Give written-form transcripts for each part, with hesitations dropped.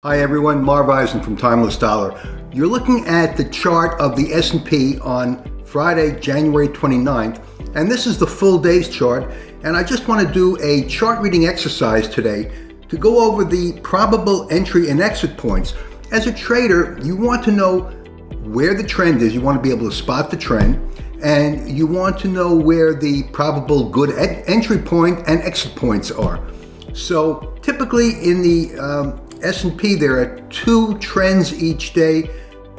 Hi everyone, Marv Eisen from Timeless Dollar. You're looking at the chart of the S&P on Friday, January 29th, and this is the full day's chart, and I just want to do a chart reading exercise today to go over the probable entry and exit points. As a trader, you want to know where the trend is, you want to be able to spot the trend, and you want to know where the probable good entry point and exit points are. So typically in the S&P, there are two trends each day,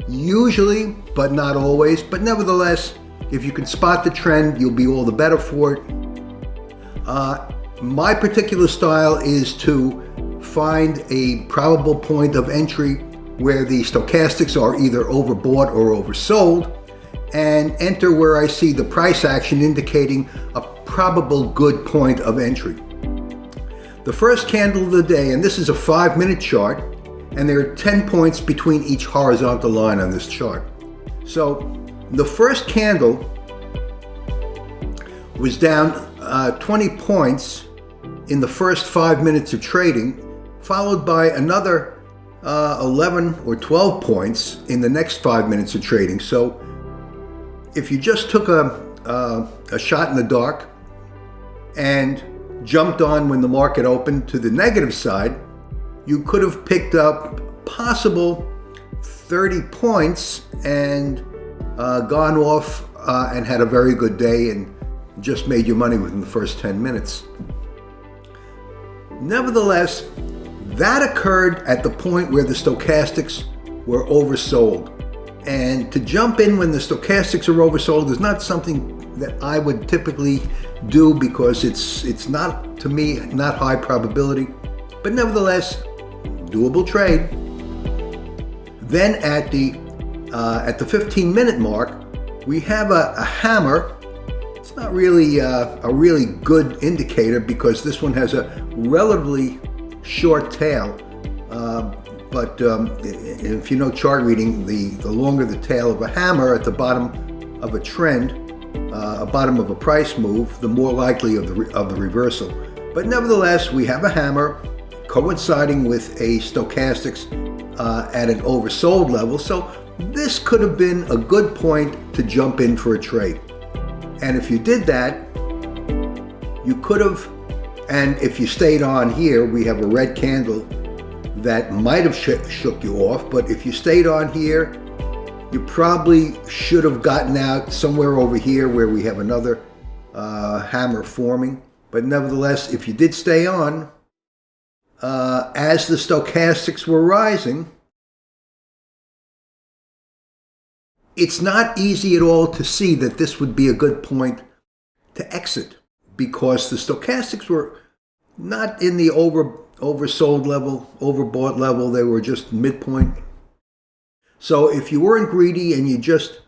usually, but not always. But nevertheless, if you can spot the trend, you'll be all the better for it. My particular style is to find a probable point of entry where the stochastics are either overbought or oversold, and enter where I see the price action indicating a probable good point of entry. The first candle of the day, and this is a 5-minute chart, and there are 10 points between each horizontal line on this chart. So the first candle was down 20 points in the first 5 minutes of trading, followed by another 11 or 12 points in the next 5 minutes of trading. So if you just took a shot in the dark and jumped on when the market opened to the negative side, you could have picked up possible 30 points and gone off and had a very good day and just made your money within the first 10 minutes. Nevertheless, that occurred at the point where the stochastics were oversold. And to jump in when the stochastics are oversold is not something that I would typically do because it's not, to me, not high probability, but nevertheless, doable trade. Then at the 15-minute mark, we have a hammer. It's not really a really good indicator because this one has a relatively short tail. But if you know chart reading, the longer the tail of a hammer at the bottom of a trend, bottom of a price move, the more likely of the reversal. But nevertheless, we have a hammer coinciding with a stochastics at an oversold level. So this could have been a good point to jump in for a trade. And if you did that, you could have, and if you stayed on here, we have a red candle that might have shook you off, but if you stayed on here, you probably should have gotten out somewhere over here where we have another hammer forming. But nevertheless, if you did stay on, as the stochastics were rising, it's not easy at all to see that this would be a good point to exit because the stochastics were not in the oversold level, overbought level. They were just midpoint. So if you weren't greedy and you just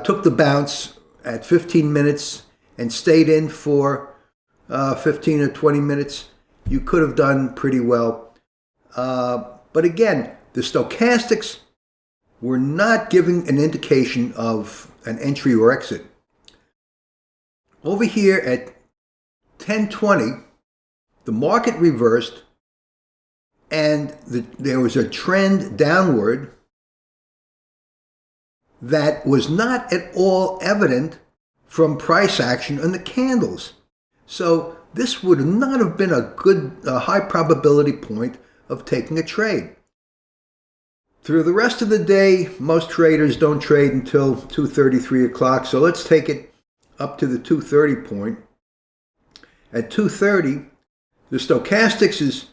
took the bounce at 15 minutes and stayed in for 15 or 20 minutes, you could have done pretty well. But again, the stochastics were not giving an indication of an entry or exit. Over here at 10:20, the market reversed and there was a trend downward that was not at all evident from price action on the candles. So this would not have been a high probability point of taking a trade. Through the rest of the day, most traders don't trade until 2:30, 3 o'clock. So let's take it up to the 2:30 point. At 2:30, the stochastics is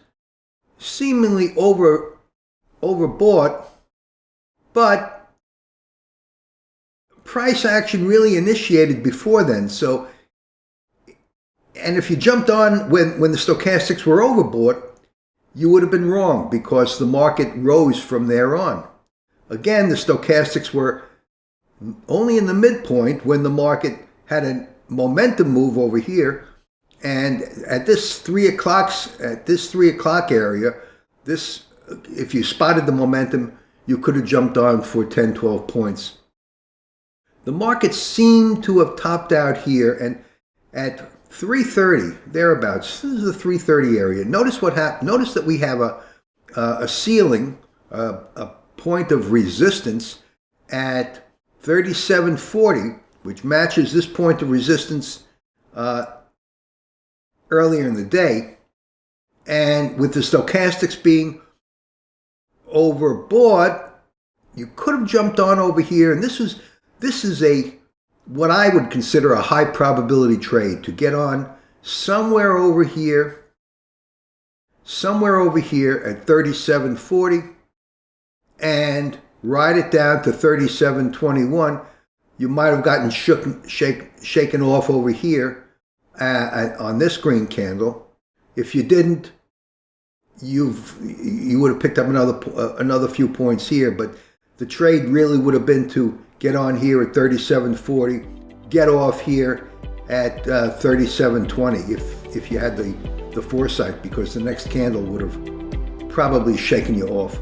seemingly overbought, but price action really initiated before then. So, and if you jumped on when the stochastics were overbought, you would have been wrong because the market rose from there on. Again, the stochastics were only in the midpoint when the market had a momentum move over here. And at this 3 o'clock area, if you spotted the momentum, you could have jumped on for 10, 12 points. The market seemed to have topped out here, and at 3:30, thereabouts, this is the 3:30 area. Notice what happened. Notice that we have a ceiling, a point of resistance at 37.40, which matches this point of resistance earlier in the day. And with the stochastics being overbought, you could have jumped on over here. And this is what I would consider a high probability trade, to get on somewhere over here at 37.40 and ride it down to 37.21. You might have gotten shaken off over here on this green candle. If you didn't, you would have picked up another few points here. But the trade really would have been to get on here at 37.40, get off here at 37.20 if you had the foresight, because the next candle would have probably shaken you off.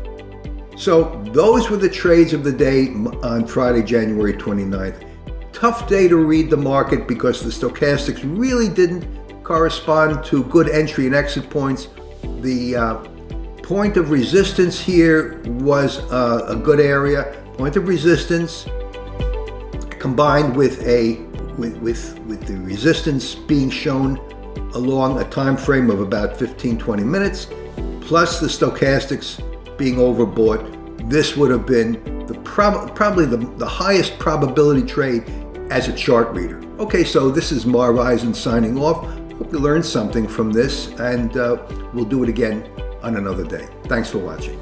So those were the trades of the day on Friday, January 29th. Tough day to read the market because the stochastics really didn't correspond to good entry and exit points. The point of resistance here was a good area. Point of resistance combined with the resistance being shown along a time frame of about 15-20 minutes, plus the stochastics being overbought, this would have been probably the highest probability trade as a chart reader. Okay, so this is Marv Eisen signing off. Hope you learned something from this, and we'll do it again on another day. Thanks for watching.